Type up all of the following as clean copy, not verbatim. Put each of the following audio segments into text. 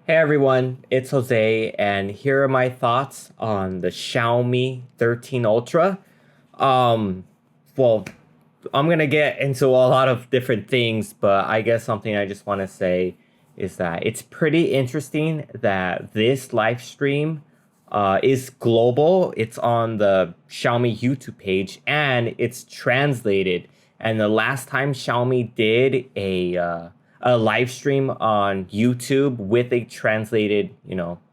Hey everyone, it's Jose, and here are my thoughts on the Xiaomi 13 Ultra. Um, well, I'm gonna get into a lot of different things, but I guess something I just want to say is that it's pretty interesting that this live stream is global. It's on the Xiaomi YouTube page and it's translated. And the last time Xiaomi did a live stream on YouTube with a translated,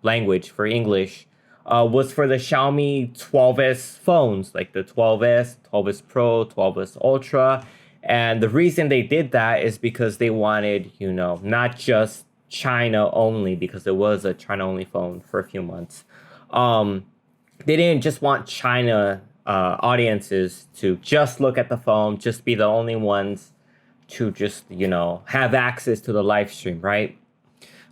language for English, was for the Xiaomi 12s phones, like the 12s, 12s Pro, 12s Ultra. And the reason they did that is because they wanted, not just China only, because it was a China only phone for a few months. Um, they didn't just want China audiences to just look at the phone, just be the only ones to just, have access to the live stream, right?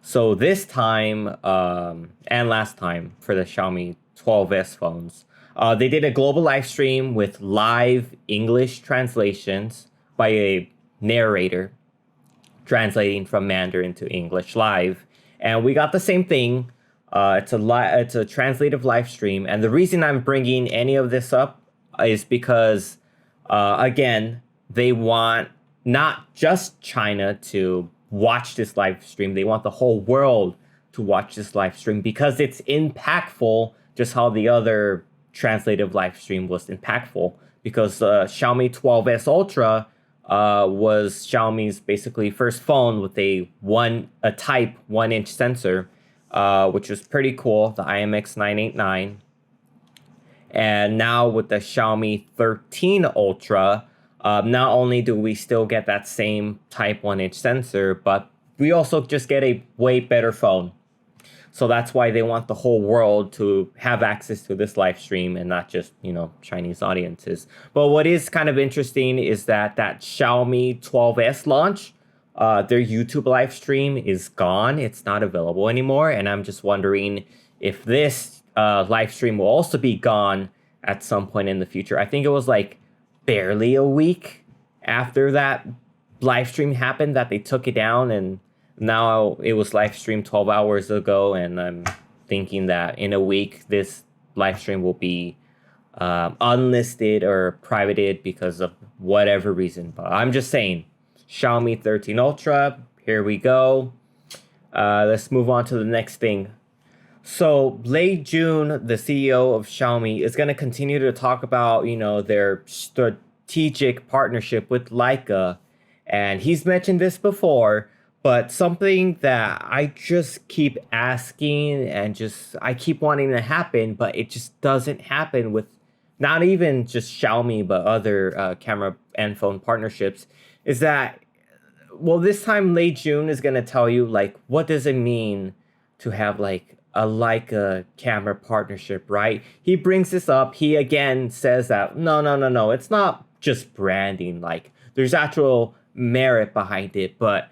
So this time, and last time for the Xiaomi 12s phones, they did a global live stream with live English translations by a narrator translating from Mandarin to English live, and we got the same thing. It's a translative live stream, and the reason I'm bringing any of this up is because, again, they want not just China to watch this live stream; they want the whole world to watch this live stream because it's impactful. Just how the other translative live stream was impactful, because Xiaomi 12s Ultra was Xiaomi's basically first phone with a Type 1-inch sensor, which was pretty cool, the IMX 989. And now with the Xiaomi 13 Ultra, not only do we still get that same Type 1-inch sensor, but we also just get a way better phone. So that's why they want the whole world to have access to this live stream and not just, Chinese audiences. But what is kind of interesting is that Xiaomi 12s launch, their YouTube live stream is gone. It's not available anymore. And I'm just wondering if this live stream will also be gone at some point in the future. I think it was like barely a week after that live stream happened that they took it down, and now it was live streamed 12 hours ago, and I'm thinking that in a week this live stream will be unlisted or privated because of whatever reason. But I'm just saying, Xiaomi 13 Ultra, here we go. Let's move on to the next thing. So late June, the CEO of Xiaomi is going to continue to talk about, their strategic partnership with Leica. And he's mentioned this before, but something that I just keep asking and I keep wanting to happen, but it just doesn't happen with not even just Xiaomi, but other camera and phone partnerships, is that, well, this time late June is going to tell you, like, what does it mean to have like a Leica camera partnership, right? He brings this up. He again says that no, it's not just branding. Like, there's actual merit behind it. But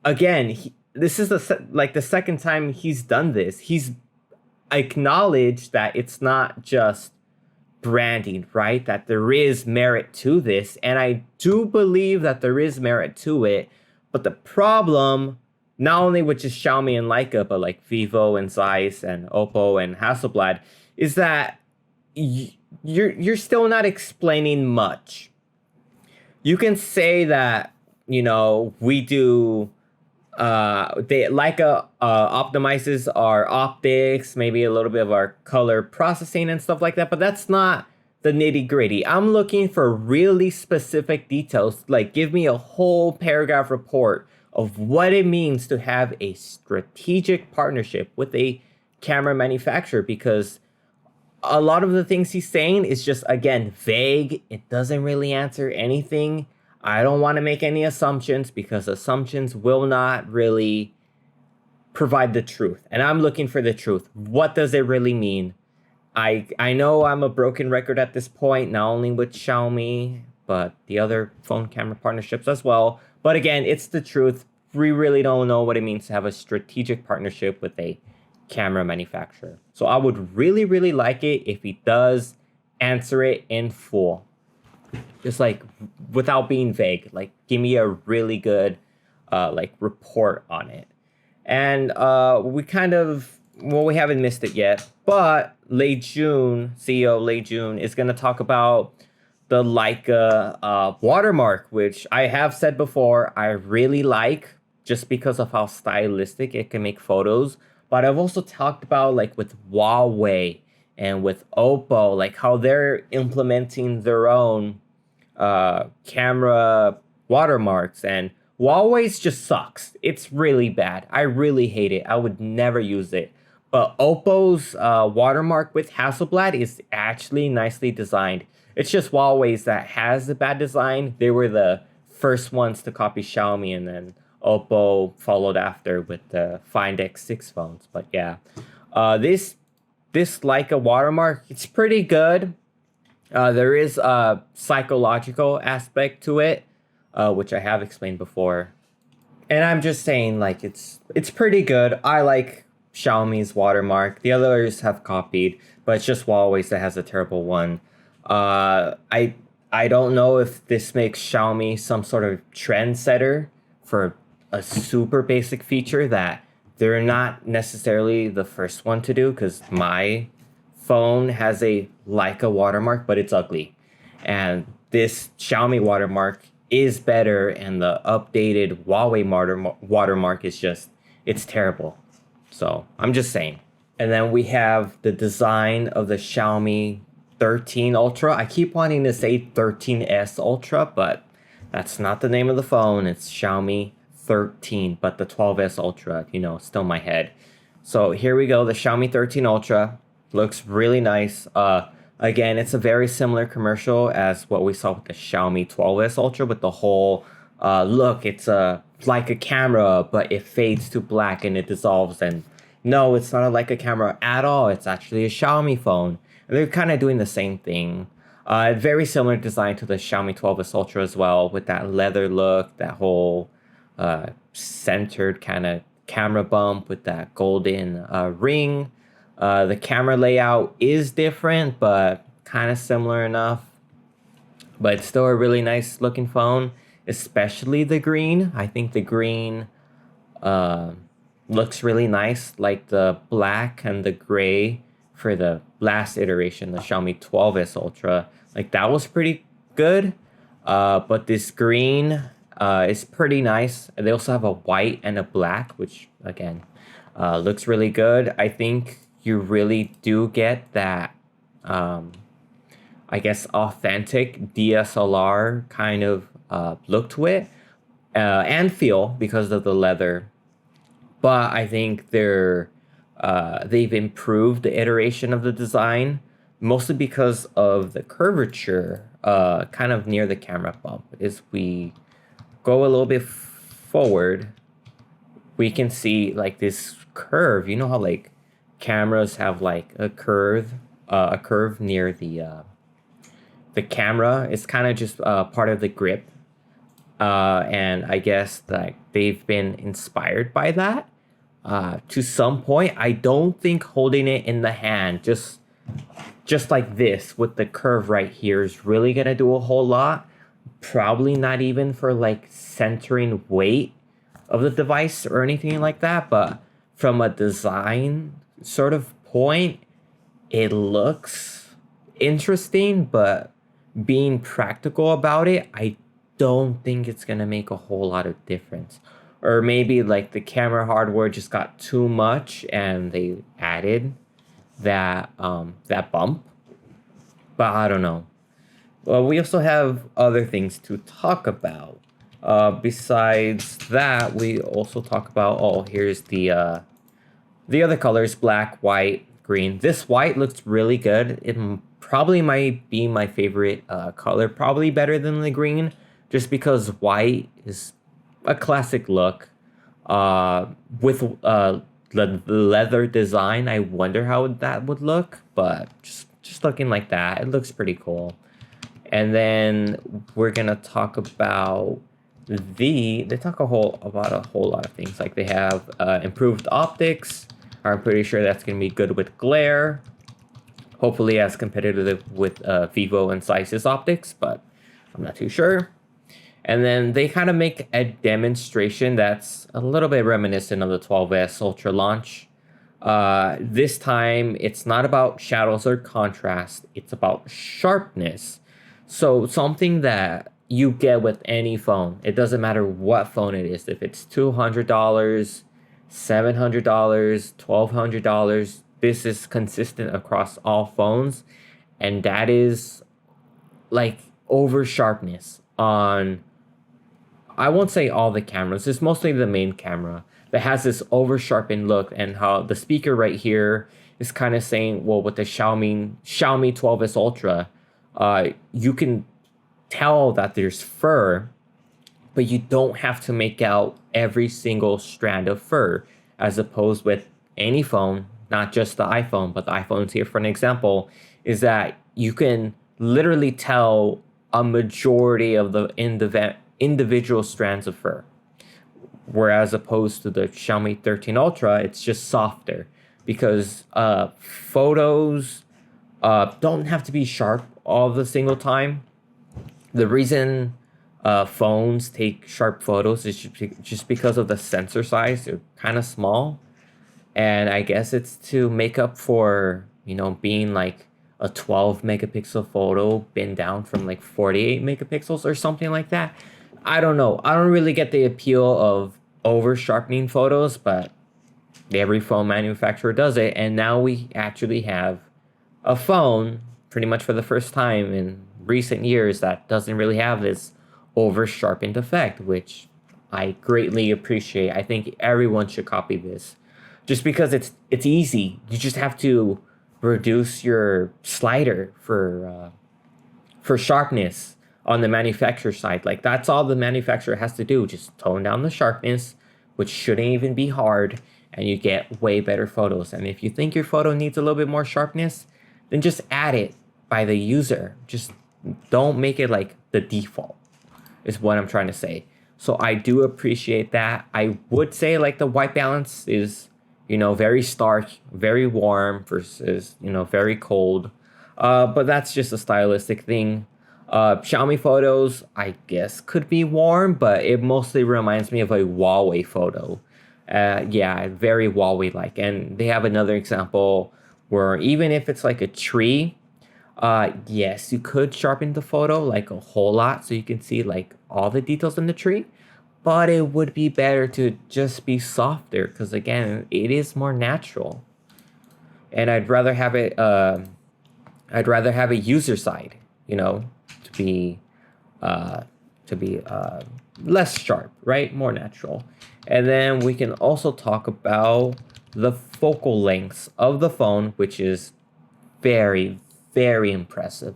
again, this is the second time he's done this. He's acknowledged that it's not just branding, right? That there is merit to this, and I do believe that there is merit to it. But the problem, not only with just Xiaomi and Leica, but like Vivo and Zeiss and Oppo and Hasselblad, is that you're still not explaining much. You can say that, we do they Leica optimizes our optics, maybe a little bit of our color processing and stuff like that, but that's not the nitty gritty. I'm looking for really specific details. Like, give me a whole paragraph report of what it means to have a strategic partnership with a camera manufacturer, because a lot of the things he's saying is just, again, vague. It doesn't really answer anything. I don't want to make any assumptions because assumptions will not really provide the truth. And I'm looking for the truth. What does it really mean? I know I'm a broken record at this point, not only with Xiaomi, but the other phone camera partnerships as well. But again, it's the truth. We really don't know what it means to have a strategic partnership with a camera manufacturer. So I would really, really like it if he does answer it in full. Just like without being vague, like give me a really good report on it. And we kind of, well, we haven't missed it yet, but late June, CEO late June is going to talk about the Leica Watermark, which I have said before I really like just because of how stylistic it can make photos. But I've also talked about like with Huawei and with Oppo, like how they're implementing their own camera watermarks, and Huawei's just sucks. It's really bad. I really hate it. I would never use it. But Oppo's watermark with Hasselblad is actually nicely designed. It's just Huawei's that has the bad design. They were the first ones to copy Xiaomi, and then Oppo followed after with the Find X6 phones. But yeah, this Leica watermark, it's pretty good. There is a psychological aspect to it, which I have explained before. And I'm just saying, like, it's pretty good. I like Xiaomi's watermark. The others have copied, but it's just Huawei that has a terrible one. I don't know if this makes Xiaomi some sort of trendsetter for a super basic feature that they're not necessarily the first one to do, because my phone has a Leica watermark, but it's ugly. And this Xiaomi watermark is better, and the updated Huawei watermark is just, it's terrible. So I'm just saying. And then we have the design of the Xiaomi 13 Ultra. I keep wanting to say 13S Ultra, but that's not the name of the phone. It's Xiaomi 13, but the 12S Ultra, you know, still in my head. So here we go, the Xiaomi 13 Ultra. Looks really nice. Again, it's a very similar commercial as what we saw with the Xiaomi 12S Ultra, with the whole look, it's like a camera, but it fades to black and it dissolves. And no, it's not like a camera at all. It's actually a Xiaomi phone. And they're kind of doing the same thing. Very similar design to the Xiaomi 12S Ultra as well, with that leather look, that whole centered kind of camera bump with that golden ring. The camera layout is different, but kind of similar enough. But it's still a really nice looking phone, especially the green. I think the green looks really nice, like the black and the gray for the last iteration, the Xiaomi 12S Ultra. Like, that was pretty good. But this green is pretty nice. They also have a white and a black, which again looks really good. I think you really do get that, I guess, authentic DSLR kind of look to it and feel because of the leather. But I think they've improved the iteration of the design, mostly because of the curvature kind of near the camera bump. As we go a little bit forward, we can see like this curve. You know how like cameras have like a curve near the camera. It's kind of just part of the grip, and I guess like they've been inspired by that to some point. I don't think holding it in the hand just like this with the curve right here is really gonna do a whole lot. Probably not even for like centering weight of the device or anything like that, but from a design sort of point, it looks interesting. But being practical about it, I don't think it's gonna make a whole lot of difference. Or maybe like the camera hardware just got too much and they added that that bump. But I don't know. Well, we also have other things to talk about. Besides that, we also talk about, oh, here's the other colors: black, white, green. This white looks really good. It probably might be my favorite color, probably better than the green, just because white is a classic look. With the leather design, I wonder how that would look, but just looking like that, it looks pretty cool. And then we're gonna talk about they talk about a whole lot of things. Like they have improved optics. I'm pretty sure that's gonna be good with glare. Hopefully as competitive with Vivo and Zeiss's optics, but I'm not too sure. And then they kind of make a demonstration that's a little bit reminiscent of the 12S Ultra launch. This time, it's not about shadows or contrast, it's about sharpness. So, something that you get with any phone, it doesn't matter what phone it is, if it's $200, $700, $1,200, this is consistent across all phones. And that is like over sharpness on, I won't say all the cameras, it's mostly the main camera that has this over sharpened look, and how the speaker right here is kind of saying, well, with the Xiaomi 12S Ultra, you can tell that there's fur, but you don't have to make out every single strand of fur, as opposed with any phone, not just the iPhone, but the iPhone's here for an example, is that you can literally tell a majority of the individual strands of fur. Whereas opposed to the Xiaomi 13 Ultra, it's just softer, because photos don't have to be sharp all the single time. The reason phones take sharp photos is just because of the sensor size. They're kind of small. And I guess it's to make up for, being like a 12 megapixel photo been down from like 48 megapixels or something like that. I don't know. I don't really get the appeal of over sharpening photos, but every phone manufacturer does it. And now we actually have a phone, pretty much for the first time in recent years, that doesn't really have this over sharpened effect, which I greatly appreciate. I think everyone should copy this, just because it's easy. You just have to reduce your slider for sharpness on the manufacturer side. Like, that's all the manufacturer has to do, just tone down the sharpness, which shouldn't even be hard, and you get way better photos. And if you think your photo needs a little bit more sharpness, then just add it by the user. Just don't make it like the default, is what I'm trying to say. So I do appreciate that. I would say like the white balance is, very stark, very warm versus, very cold. But that's just a stylistic thing. Xiaomi photos, I guess, could be warm, but it mostly reminds me of a Huawei photo. Yeah, very Huawei-like. And they have another example where even if it's like a tree, yes, you could sharpen the photo like a whole lot so you can see like all the details in the tree. But it would be better to just be softer, because again, it is more natural. And I'd rather have it, I'd rather have a user side, to be less sharp, right? More natural. And then we can also talk about the focal lengths of the phone, which is very, very impressive.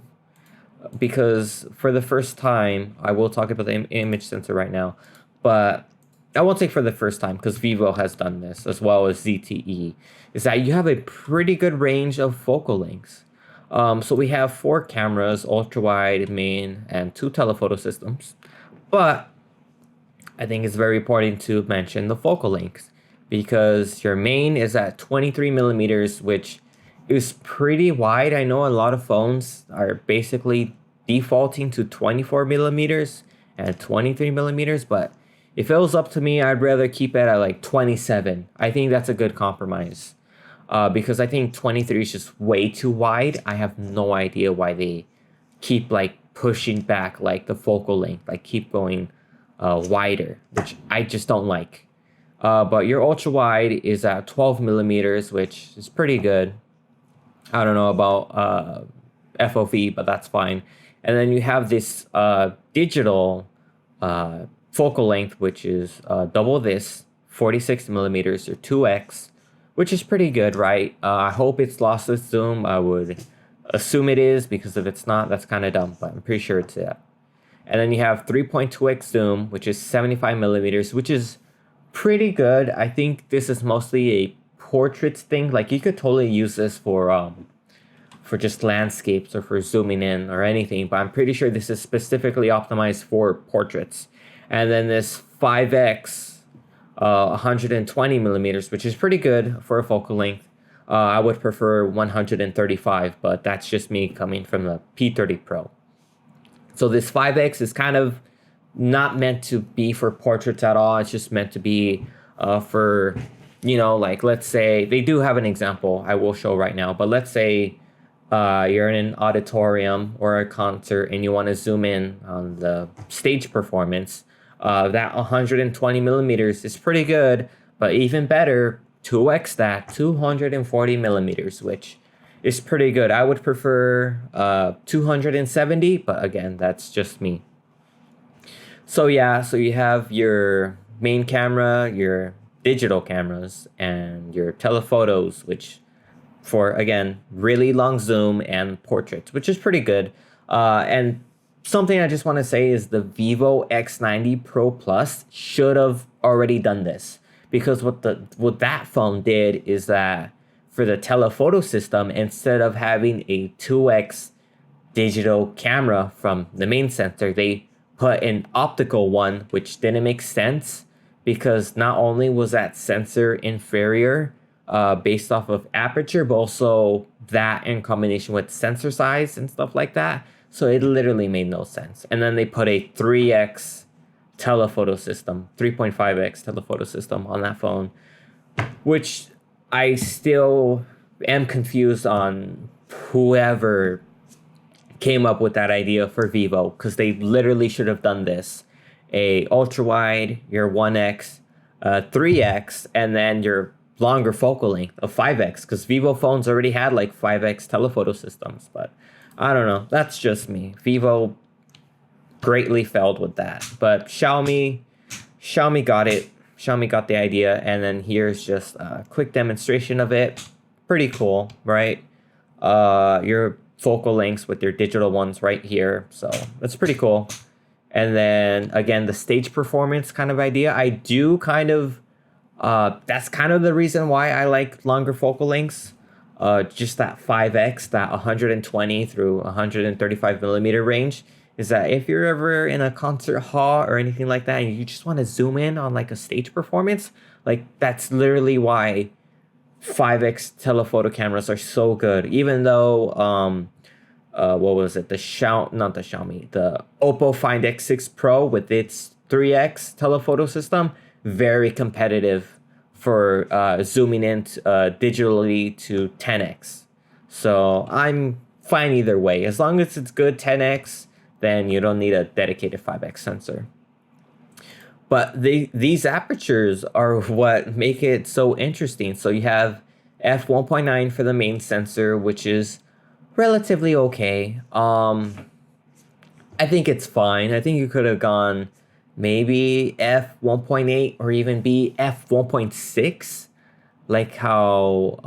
Because for the first time, I will talk about the image sensor right now, but I won't say for the first time, because Vivo has done this as well as ZTE, is that you have a pretty good range of focal lengths. So we have 4 cameras, ultra wide, main, and 2 telephoto systems. But I think it's very important to mention the focal lengths, because your main is at 23 millimeters, which is pretty wide. I know a lot of phones are basically defaulting to 24 millimeters and 23 millimeters, but if it was up to me, I'd rather keep it at like 27. I think that's a good compromise. Because I think 23 is just way too wide. I have no idea why they keep like pushing back like the focal length, like keep going wider, which I just don't like. But your ultra wide is at 12 millimeters, which is pretty good. I don't know about FOV, but that's fine. And then you have this digital focal length, which is double this, 46 millimeters or 2x, which is pretty good, right? I hope it's lossless zoom. I would assume it is, because if it's not, that's kind of dumb, but I'm pretty sure it's that. And then you have 3.2x zoom, which is 75 millimeters, which is pretty good. I think this is mostly a portraits thing. Like, you could totally use this for just landscapes or for zooming in or anything, but I'm pretty sure this is specifically optimized for portraits. And then this 5x 120 millimeters, which is pretty good for a focal length. I would prefer 135, but that's just me coming from the P30 Pro. So this 5x is kind of not meant to be for portraits at all. It's just meant to be for, like let's say they do have an example I will show right now, but let's say you're in an auditorium or a concert and you want to zoom in on the stage performance. That 120 millimeters is pretty good, but even better, 2x that, 240 millimeters, which is pretty good. I would prefer 270, but again, that's just me. So yeah, so you have your main camera, your digital cameras, and your telephotos, which for again really long zoom and portraits, which is pretty good. And something I just want to say is the Vivo X90 Pro Plus should have already done this, because what that phone did is that for the telephoto system, instead of having a 2x digital camera from the main sensor, they put an optical one, which didn't make sense because not only was that sensor inferior based off of aperture, but also that in combination with sensor size and stuff like that. So it literally made no sense. And then they put a 3x telephoto system, 3.5x telephoto system on that phone, which I still am confused on whoever came up with that idea for Vivo, because they literally should have done this: a ultra wide, your 1x, 3x, and then your longer focal length of 5x, because Vivo phones already had like 5x telephoto systems. But I don't know, that's just me. Vivo greatly failed with that, but Xiaomi got it. Xiaomi got the idea, and then here's just a quick demonstration of it. Pretty cool, right? Your focal lengths with your digital ones right here, so that's pretty cool. And then again, the stage performance kind of idea, I do kind of that's kind of the reason why I like longer focal lengths. Just that 5x, that 120 through 135 millimeter range, is that if you're ever in a concert hall or anything like that and you just want to zoom in on like a stage performance, like that's literally why 5x telephoto cameras are so good. Even though what was it, the Oppo Find X6 Pro with its 3x telephoto system, very competitive for zooming in digitally to 10x. So I'm fine either way. As long as it's good 10x, then you don't need a dedicated 5x sensor. But these apertures are what make it so interesting. So you have f1.9 for the main sensor, which is relatively okay. I think it's fine. I think you could have gone maybe f1.8 or even be f1.6, like how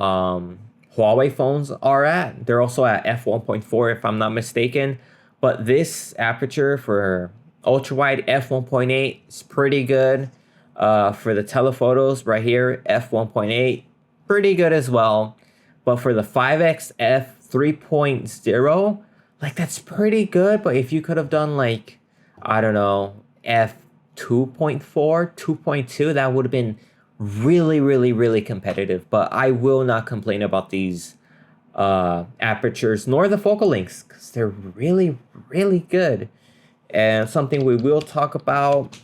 Huawei phones are at. They're also at f1.4 if I'm not mistaken. But this aperture for ultra wide f1.8 is pretty good. For the telephotos right here, f1.8, pretty good as well. But for the 5x f3.0, like that's pretty good. But if you could have done like, I don't know, f2.4, 2.2, that would have been really, really, really competitive. But I will not complain about these apertures nor the focal lengths, because they're really, really good. And something we will talk about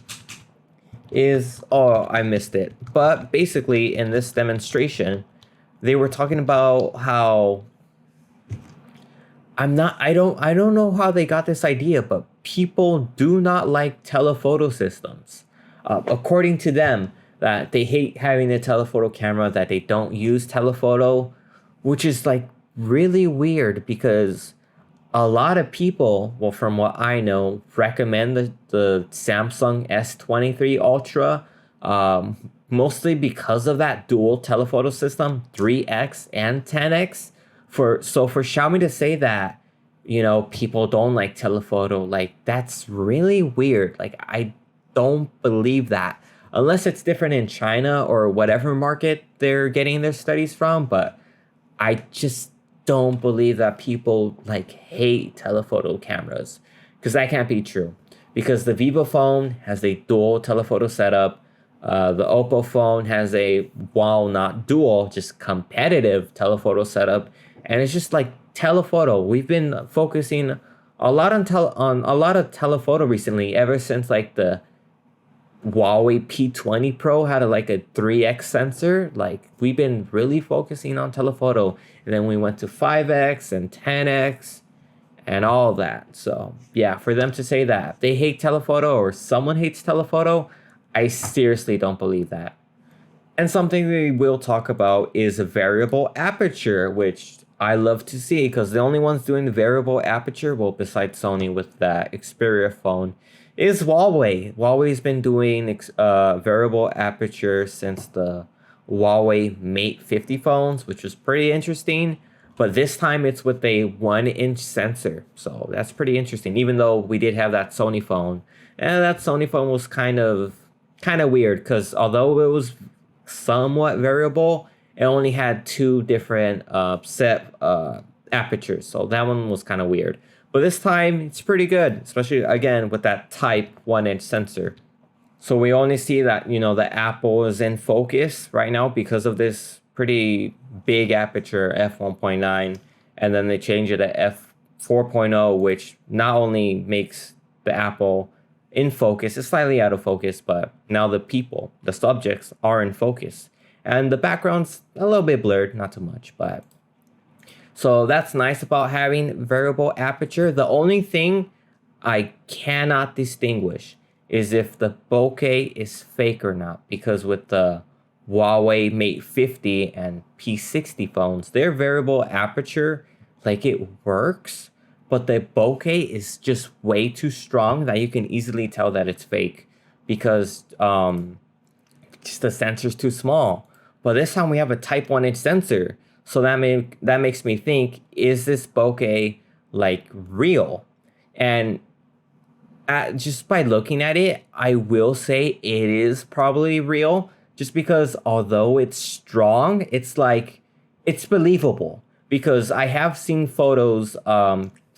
is, oh, I missed it, but basically in this demonstration they were talking about how I don't know how they got this idea, but people do not like telephoto systems. According to them, that they hate having a telephoto camera, that they don't use telephoto, which is like really weird, because a lot of people, well, from what I know, recommend the Samsung S23 Ultra, mostly because of that dual telephoto system, 3x and 10x. For Xiaomi to say that, people don't like telephoto, like that's really weird. Like I don't believe that, unless it's different in China or whatever market they're getting their studies from. But I just don't believe that people like hate telephoto cameras, because that can't be true, because the Vivo phone has a dual telephoto setup. The Oppo phone has a, while not dual, just competitive telephoto setup, and it's just like telephoto. We've been focusing on a lot of telephoto recently, ever since like the Huawei P20 Pro had like a 3x sensor. Like we've been really focusing on telephoto, and then we went to 5x and 10x and all that. So yeah, for them to say that they hate telephoto or someone hates telephoto, I seriously don't believe that. And something we will talk about is a variable aperture, which I love to see because the only ones doing the variable aperture, well, besides Sony with that Xperia phone, is Huawei. Huawei's been doing variable aperture since the Huawei Mate 50 phones, which was pretty interesting. But this time it's with a 1-inch sensor. So that's pretty interesting, even though we did have that Sony phone. And that Sony phone was kind of weird because although it was somewhat variable, it only had two different set apertures. So that one was kind of weird. But this time it's pretty good, especially again with that type 1-inch sensor. So we only see that, the Apple is in focus right now because of this pretty big aperture f1.9, and then they change it to f4.0, which not only makes the Apple in focus, it's slightly out of focus, but now the subjects are in focus. And the background's a little bit blurred, not too much, but so that's nice about having variable aperture. The only thing I cannot distinguish is if the bokeh is fake or not, because with the Huawei Mate 50 and P60 phones, their variable aperture, like it works, but the bokeh is just way too strong that you can easily tell that it's fake because just the sensor's too small. But this time we have a type 1-inch sensor, so that makes me think, is this bokeh like real? And just by looking at it, I will say it is probably real, just because although it's strong, it's believable. Because I have seen photos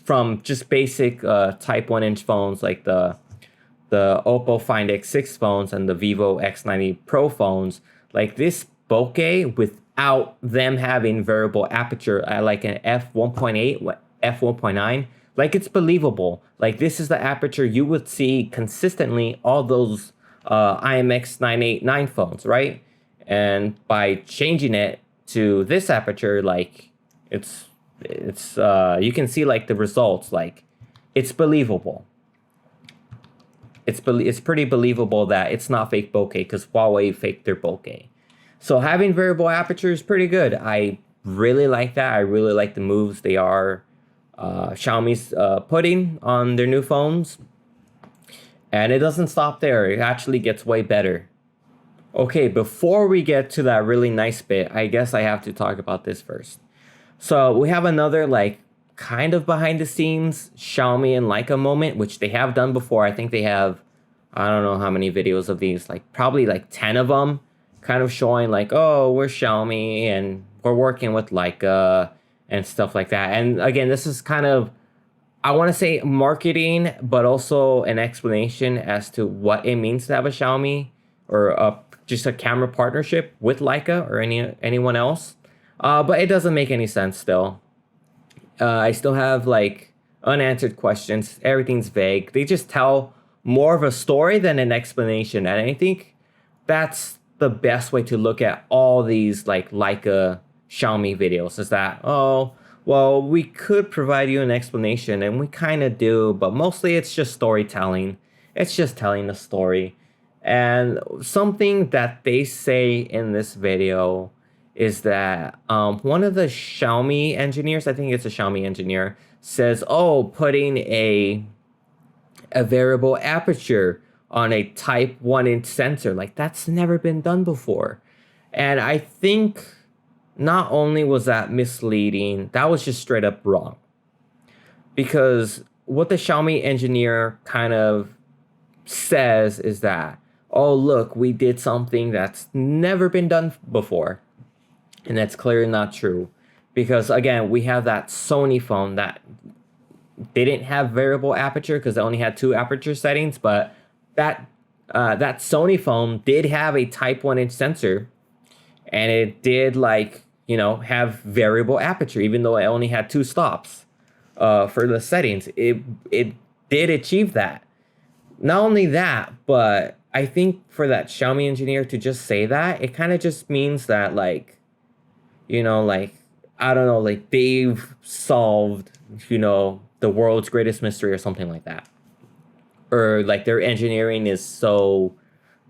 from just basic type 1-inch phones like the Oppo Find X6 phones and the Vivo X90 Pro phones. Like this bokeh without them having variable aperture at like an f1.8, f1.9, like it's believable. Like this is the aperture you would see consistently all those IMX 989 phones, right? And by changing it to this aperture, like it's you can see like the results, like it's believable. It's pretty believable that it's not fake bokeh because Huawei faked their bokeh. So having variable aperture is pretty good. I really like that. I really like the moves they are Xiaomi's putting on their new phones. And it doesn't stop there. It actually gets way better. Okay, before we get to that really nice bit, I guess I have to talk about this first. So we have another like kind of behind the scenes Xiaomi and Leica moment, which they have done before. I think they have, I don't know how many videos of these, like probably like 10 of them, kind of showing like, oh, we're Xiaomi and we're working with Leica and stuff like that. And again, this is kind of, I want to say marketing, but also an explanation as to what it means to have a Xiaomi or just a camera partnership with Leica or anyone else. But it doesn't make any sense still. I still have like unanswered questions. Everything's vague. They just tell more of a story than an explanation. And I think that's the best way to look at all these like Leica Xiaomi videos, is that, oh, well, we could provide you an explanation, and we kind of do, but mostly it's just storytelling. It's just telling the story. And something that they say in this video is that one of the Xiaomi engineers, I think it's a Xiaomi engineer, says, oh, putting a variable aperture on a type 1-inch sensor, like that's never been done before. And I think not only was that misleading, that was just straight up wrong. Because what the Xiaomi engineer kind of says is that, oh, look, we did something that's never been done before. And that's clearly not true. Because again, we have that Sony phone that didn't have variable aperture because it only had 2 aperture settings, but that Sony phone did have a type 1-inch sensor, and it did like, have variable aperture, even though it only had 2 stops. for the settings. It did achieve that. Not only that, but I think for that Xiaomi engineer to just say that, it kind of just means that, like, like, I don't know, like they've solved, the world's greatest mystery or something like that. Or like their engineering is so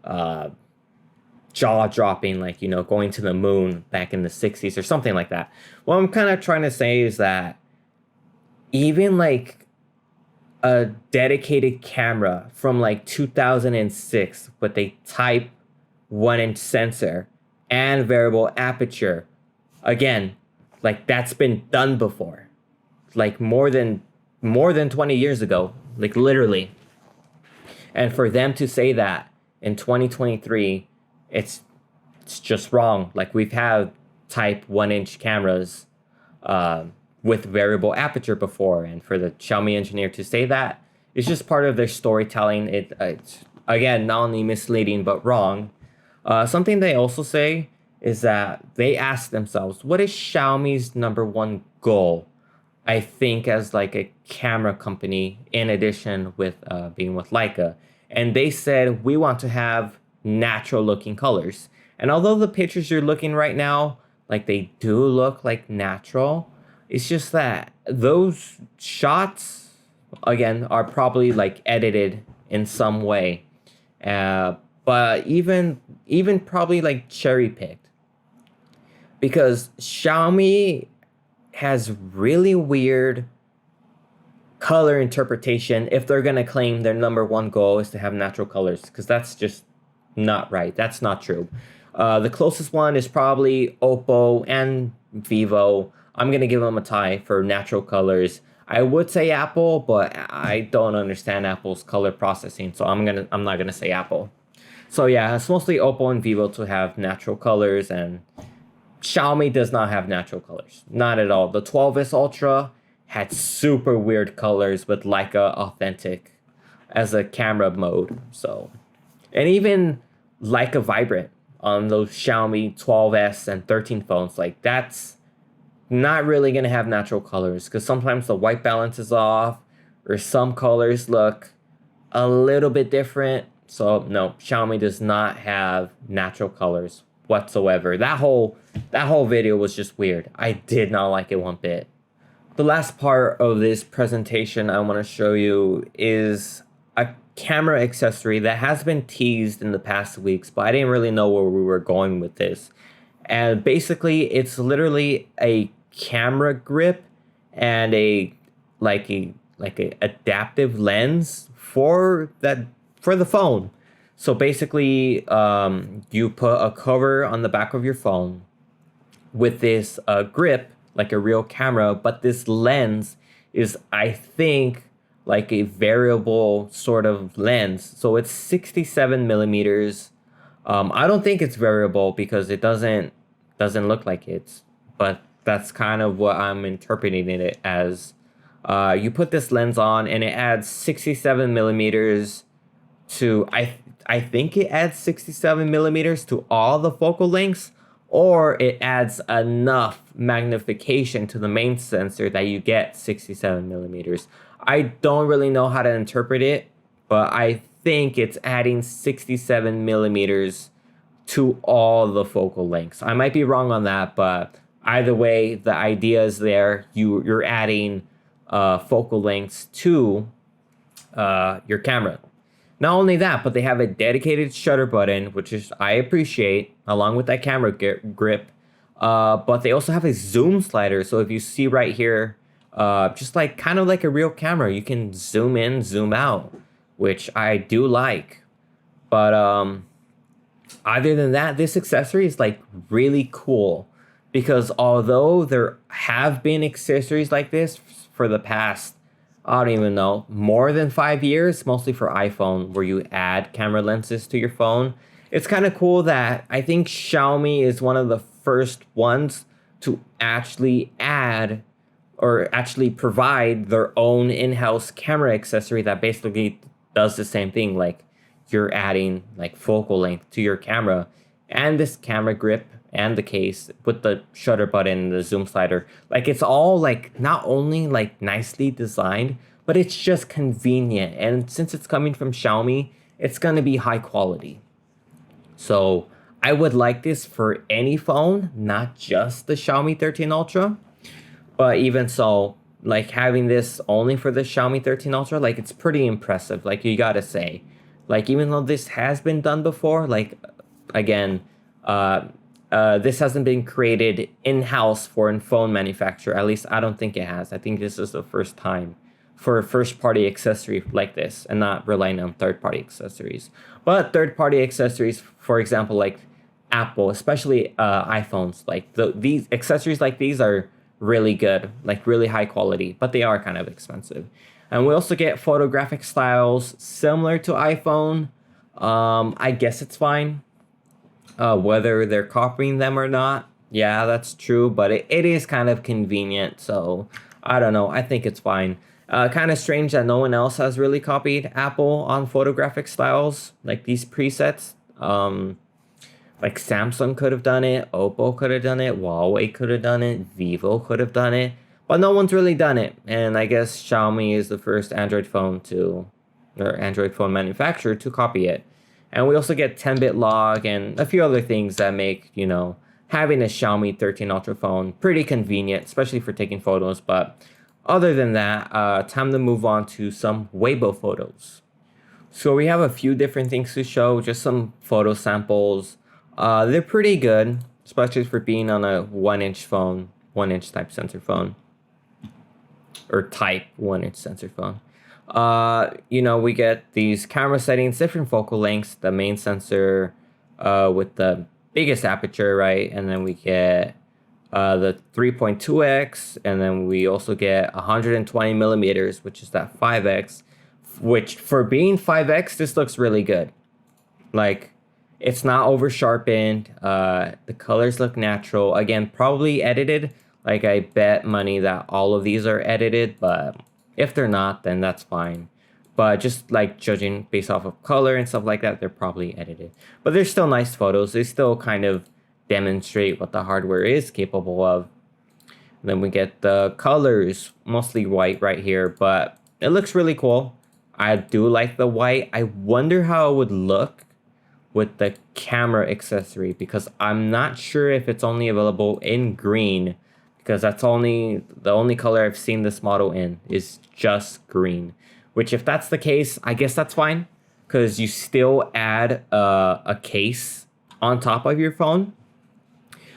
uh, jaw dropping, like, going to the moon back in the 60s or something like that. What I'm kind of trying to say is that even like a dedicated camera from like 2006 with a type 1-inch sensor and variable aperture, again, like that's been done before, like more than 20 years ago, like literally. And for them to say that in 2023, it's just wrong. Like we've had type 1-inch cameras uh, with variable aperture before, and for the Xiaomi engineer to say that, it's just part of their storytelling. It's again not only misleading but wrong. Something they also say is that they ask themselves, what is Xiaomi's number one goal? I think as like a camera company, in addition with being with Leica, and they said we want to have natural looking colors. And although the pictures you're looking right now, like they do look like natural, it's just that those shots again are probably like edited in some way, but even probably like cherry picked, because Xiaomi has really weird color interpretation if they're going to claim their number one goal is to have natural colors, because that's just not right. That's not true. The closest one is probably Oppo and Vivo. I'm going to give them a tie for natural colors. I would say Apple, but I don't understand Apple's color processing, so I'm not going to say Apple. So yeah, it's mostly Oppo and Vivo to have natural colors, and Xiaomi does not have natural colors. Not at all. The 12S Ultra had super weird colors with Leica Authentic as a camera mode. So, and even Leica Vibrant on those Xiaomi 12S and 13 phones, like that's not really going to have natural colors, because sometimes the white balance is off or some colors look a little bit different. So no, Xiaomi does not have natural colors whatsoever. That whole video was just weird. I did not like it one bit. The last part of this presentation I want to show you is a camera accessory that has been teased in the past weeks, but I didn't really know where we were going with this. And basically, it's literally a camera grip and a adaptive lens for the phone. So basically, you put a cover on the back of your phone with this grip, like a real camera, but this lens is, I think, like a variable sort of lens. So it's 67 millimeters. I don't think it's variable because it doesn't look like it's, but that's kind of what I'm interpreting it as. You put this lens on and it adds 67 millimeters to, I think it adds 67 millimeters to all the focal lengths, or it adds enough magnification to the main sensor that you get 67 millimeters. I don't really know how to interpret it, but I think it's adding 67 millimeters to all the focal lengths. I might be wrong on that, but either way, the idea is there. You're adding focal lengths to your camera. Not only that, but they have a dedicated shutter button, which is I appreciate, along with that camera grip. But they also have a zoom slider. So if you see right here, just like kind of like a real camera, you can zoom in, zoom out, which I do like. But other than that, this accessory is like really cool, because although there have been accessories like this for the past, I don't even know, more than 5 years, mostly for iPhone, where you add camera lenses to your phone. It's kind of cool that I think Xiaomi is one of the first ones to actually add or actually provide their own in-house camera accessory that basically does the same thing. Like you're adding like focal length to your camera, and this camera grip and the case with the shutter button, the zoom slider. Like it's all like not only like nicely designed, but it's just convenient. And since it's coming from Xiaomi, it's gonna be high quality. So I would like this for any phone, not just the Xiaomi 13 Ultra. But even so, like having this only for the Xiaomi 13 Ultra, like it's pretty impressive. Like you gotta say, like even though this has been done before, like again, uh, this hasn't been created in-house for a phone manufacturer. At least I don't think it has. I think this is the first time for a first-party accessory like this, and not relying on third-party accessories. But third-party accessories, for example, like Apple, especially iPhones, like these accessories like these are really good, like really high quality, but they are kind of expensive. And we also get photographic styles similar to iPhone. I guess it's fine. Whether they're copying them or not, yeah, that's true, but it is kind of convenient, so I don't know. I think it's fine. Kind of strange that no one else has really copied Apple on photographic styles, like these presets. Like Samsung could have done it, Oppo could have done it, Huawei could have done it, Vivo could have done it, but no one's really done it. And I guess Xiaomi is the first Android phone manufacturer to copy it. And we also get 10-bit log and a few other things that make, having a Xiaomi 13 Ultra phone pretty convenient, especially for taking photos. But other than that, time to move on to some Weibo photos. So we have a few different things to show, just some photo samples. They're pretty good, especially for being on a 1-inch phone, 1-inch type sensor phone, or type 1-inch sensor phone. We get these camera settings, different focal lengths, the main sensor with the biggest aperture, right? And then we get the 3.2x, and then we also get 120 millimeters, which is that 5x, which for being 5x, this looks really good. Like, it's not over sharpened. The colors look natural. Again, probably edited. Like I bet money that all of these are edited, but if they're not, then that's fine. But just like judging based off of color and stuff like that, they're probably edited. But they're still nice photos. They still kind of demonstrate what the hardware is capable of. Then we get the colors, mostly white right here, but it looks really cool. I do like the white. I wonder how it would look with the camera accessory, because I'm not sure if it's only available in green, because that's the only color I've seen this model in is just green. Which, if that's the case, I guess that's fine, because you still add a case on top of your phone.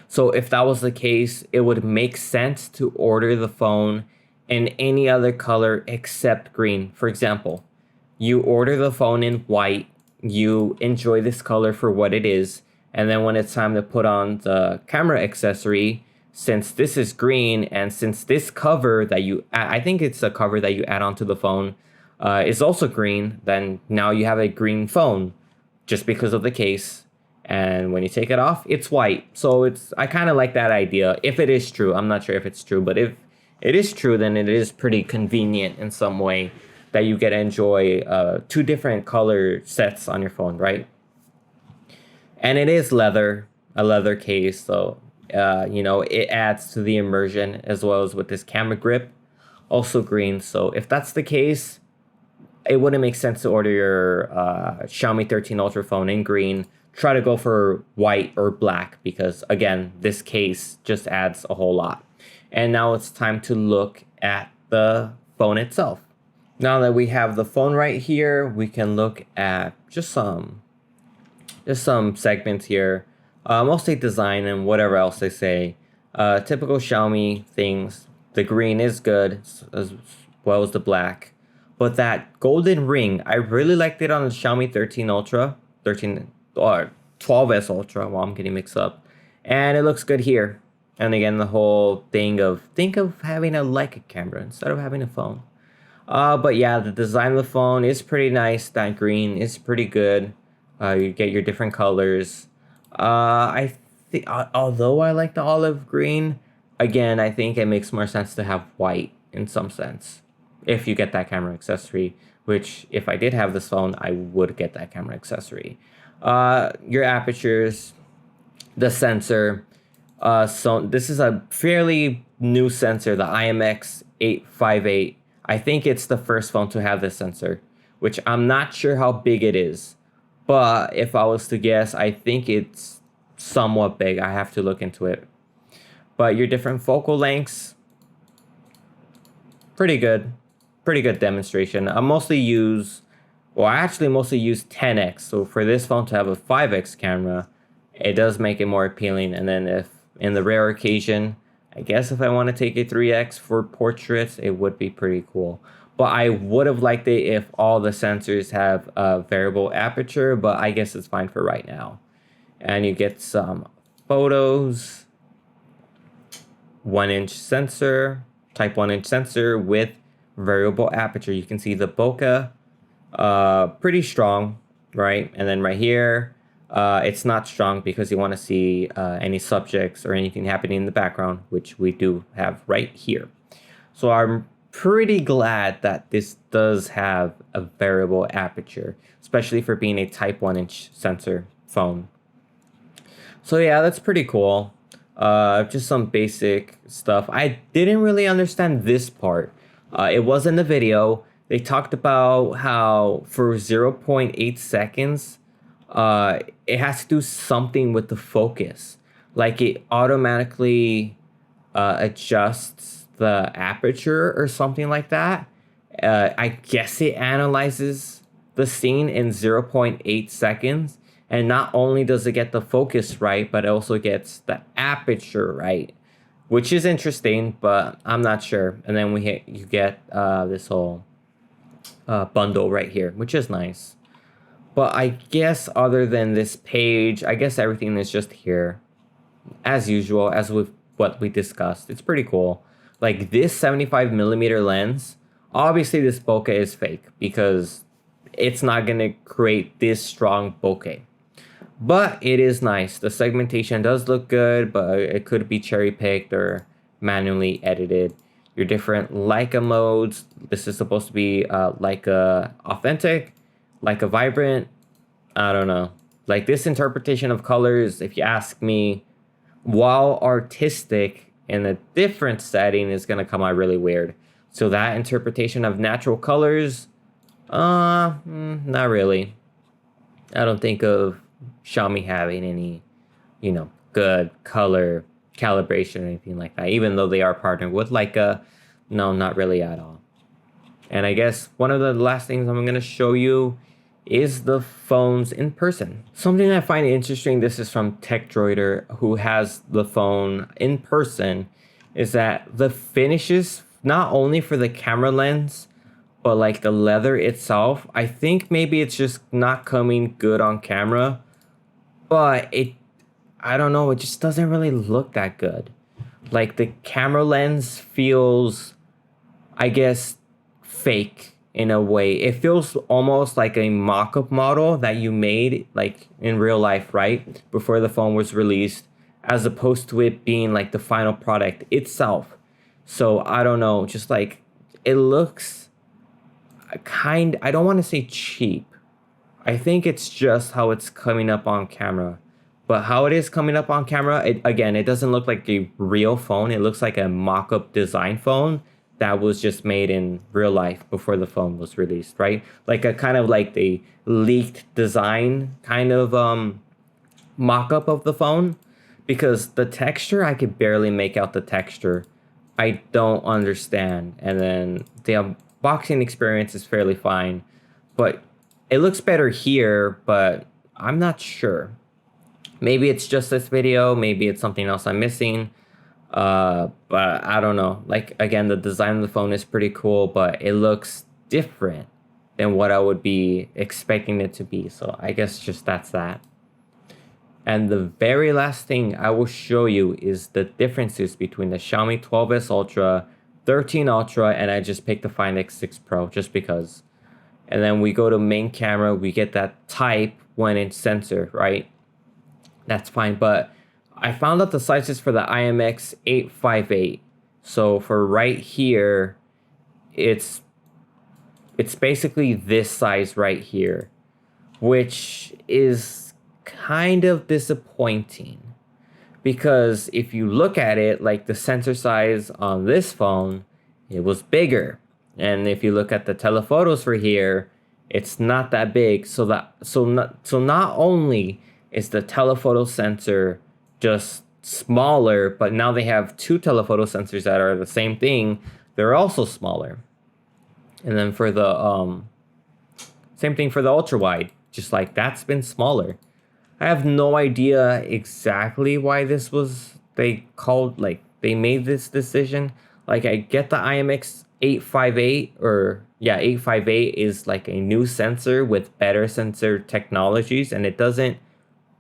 So if that was the case, it would make sense to order the phone in any other color except green. For example, you order the phone in white, you enjoy this color for what it is, and then when it's time to put on the camera accessory, since this is green, and since this cover that I think it's a cover that you add onto the phone, is also green, then now you have a green phone just because of the case. And when you take it off, it's white. So I kind of like that idea. If it is true, I'm not sure if it's true, but if it is true, then it is pretty convenient in some way that you get to enjoy two different color sets on your phone, right? And it is a leather case, so it adds to the immersion, as well as with this camera grip, also green. So if that's the case, it wouldn't make sense to order your Xiaomi 13 Ultra phone in green. Try to go for white or black, because again, this case just adds a whole lot. And now it's time to look at the phone itself. Now that we have the phone right here, we can look at just some segments here. Mostly design and whatever else they say. Typical Xiaomi things. The green is good, as well as the black. But that golden ring, I really liked it on the Xiaomi 13 Ultra, 13 or 12S Ultra. Well, I'm getting mixed up. And it looks good here. And again, the whole thing of think of having a Leica camera instead of having a phone. But yeah, the design of the phone is pretty nice. That green is pretty good. You get your different colors. I think, although I like the olive green, again, I think it makes more sense to have white in some sense. If you get that camera accessory, which if I did have this phone, I would get that camera accessory. Your apertures, the sensor. So this is a fairly new sensor, the IMX 858. I think it's the first phone to have this sensor, which I'm not sure how big it is. But if I was to guess, I think it's somewhat big. I have to look into it. But your different focal lengths, pretty good. Pretty good demonstration. I mostly use, well, I actually mostly use 10x. So for this phone to have a 5x camera, it does make it more appealing. And then if in the rare occasion, I guess if I want to take a 3x for portraits, it would be pretty cool. But I would have liked it if all the sensors have a variable aperture, but I guess it's fine for right now. And you get some photos, 1-inch sensor, type 1-inch sensor with variable aperture. You can see the bokeh, pretty strong, right? And then right here, it's not strong because you want to see any subjects or anything happening in the background, which we do have right here. So I'm pretty glad that this does have a variable aperture, especially for being a type 1-inch sensor phone. So yeah, that's pretty cool. Just some basic stuff. I didn't really understand this part. It was in the video. They talked about how for 0.8 seconds, it has to do something with the focus. Like it automatically adjusts the aperture or something like that. I guess it analyzes the scene in 0.8 seconds. And not only does it get the focus right, but it also gets the aperture right, which is interesting, but I'm not sure. And then you get this whole bundle right here, which is nice. But I guess other than this page, I guess everything is just here. As usual, as with what we discussed. It's pretty cool. Like this 75mm lens, obviously this bokeh is fake because it's not going to create this strong bokeh. But it is nice. The segmentation does look good, but it could be cherry picked or manually edited. Your different Leica modes. This is supposed to be Leica Authentic, Leica Vibrant. I don't know. Like this interpretation of colors, if you ask me, while artistic in a different setting is going to come out really weird. So that interpretation of natural colors, not really. I don't think of Xiaomi having any, good color calibration or anything like that, even though they are partnered with Leica. No, not really at all. And I guess one of the last things I'm going to show you is the phones in person. Something I find interesting, this is from TechDroider, who has the phone in person, is that the finishes, not only for the camera lens, but like the leather itself, I think maybe it's just not coming good on camera, but I don't know, it just doesn't really look that good. Like the camera lens feels, I guess, fake in a way. It feels almost like a mock-up model that you made like in real life, right? Before the phone was released, as opposed to it being like the final product itself. So I don't know, just like it looks I don't want to say cheap. I think it's just how it's coming up on camera. But how it is coming up on camera, it doesn't look like a real phone. It looks like a mock-up design phone that was just made in real life before the phone was released, right? Like a kind of like the leaked design kind of mock-up of the phone. Because the texture, I could barely make out the texture. I don't understand. And then the unboxing experience is fairly fine. But it looks better here, but I'm not sure. Maybe it's just this video. Maybe it's something else I'm missing. But I don't know. Like, again, the design of the phone is pretty cool, but it looks different than what I would be expecting it to be. So I guess just that's that. And the very last thing I will show you is the differences between the Xiaomi 12S Ultra, 13 Ultra, and I just picked the Find X6 Pro just because. And then we go to main camera, we get that type 1-inch sensor, right? That's fine, but I found out the sizes for the IMX 858. So for right here, it's basically this size right here, which is kind of disappointing. because if you look at it, like the sensor size on this phone, it was bigger. And if you look at the telephotos for here, it's not that big. So not only is the telephoto sensor just smaller, but now they have two telephoto sensors that are the same thing. They're also smaller. And then for the same thing for the ultra wide, just like that's been smaller. I have no idea exactly why they made this decision. Like I get the IMX 858 858 is like a new sensor with better sensor technologies, and it doesn't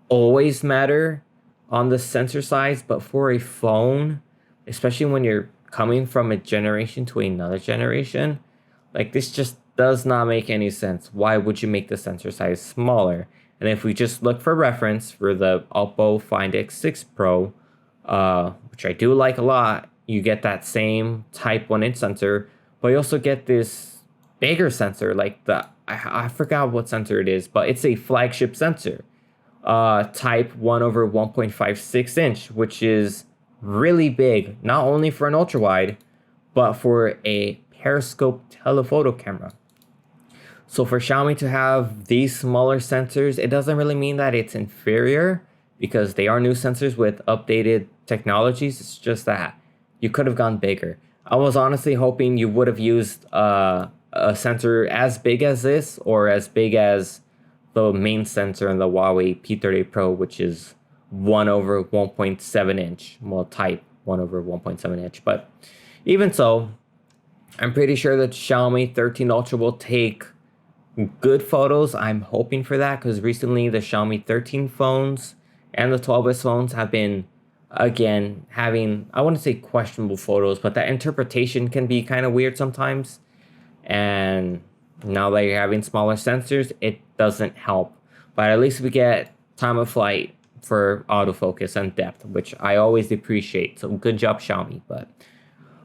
always matter on the sensor size, but for a phone, especially when you're coming from a generation to another generation, like this just does not make any sense. Why would you make the sensor size smaller? And if we just look for reference for the Oppo Find X6 Pro, which I do like a lot, you get that same type 1-inch sensor, but you also get this bigger sensor, like I forgot what sensor it is, but it's a flagship sensor, type 1/1.56 inch, which is really big, not only for an ultra wide, but for a periscope telephoto camera. So for Xiaomi to have these smaller sensors, it doesn't really mean that it's inferior, because they are new sensors with updated technologies. It's just that you could have gone bigger. I was honestly hoping you would have used a sensor as big as this, or as big as the main sensor in the Huawei P30 Pro, which is 1/1.7 inch. Well, type 1/1.7 inch. But even so, I'm pretty sure that Xiaomi 13 Ultra will take good photos. I'm hoping for that, because recently the Xiaomi 13 phones and the 12S phones have been, again, having, I wouldn't say questionable photos, but that interpretation can be kind of weird sometimes. And now that you're having smaller sensors, it doesn't help. But at least we get time of flight for autofocus and depth, which I always appreciate. So good job, Xiaomi. But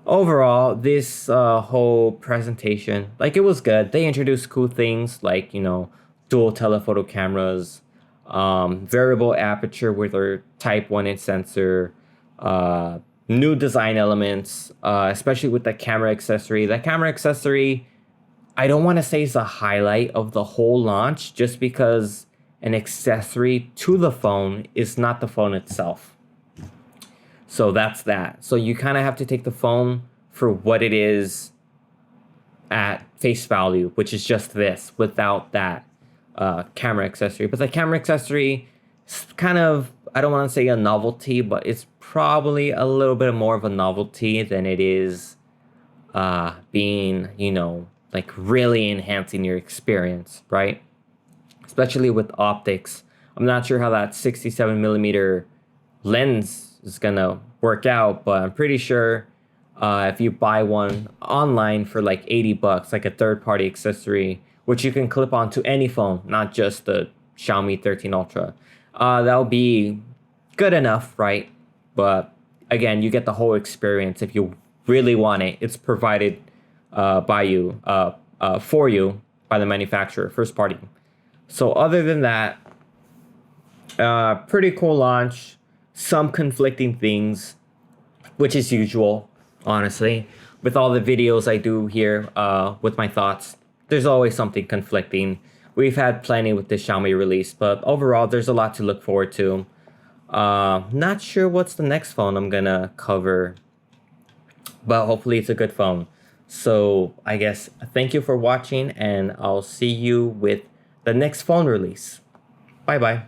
overall, this whole presentation, like, it was good. They introduced cool things like, dual telephoto cameras, variable aperture with their type 1-inch sensor, new design elements, especially with the camera accessory. That camera accessory, I don't want to say is a highlight of the whole launch, just because an accessory to the phone is not the phone itself. So that's that. So you kind of have to take the phone for what it is at face value, which is just this, without that camera accessory. But the camera accessory is kind of, I don't want to say a novelty, but it's probably a little bit more of a novelty than it is being, like really enhancing your experience, right? Especially with optics. I'm not sure how that 67mm lens is gonna work out, but I'm pretty sure if you buy one online for like $80, like a third-party accessory, which you can clip onto any phone, not just the Xiaomi 13 Ultra, that'll be good enough, right? But again, you get the whole experience. If you really want it, it's provided by you, for you, by the manufacturer, first party. So other than that, pretty cool launch. Some conflicting things, which is usual, honestly. With all the videos I do here with my thoughts, there's always something conflicting. We've had plenty with the Xiaomi release, but overall, there's a lot to look forward to. Not sure what's the next phone I'm gonna cover, but hopefully it's a good phone. So I guess thank you for watching, and I'll see you with the next phone release. Bye bye.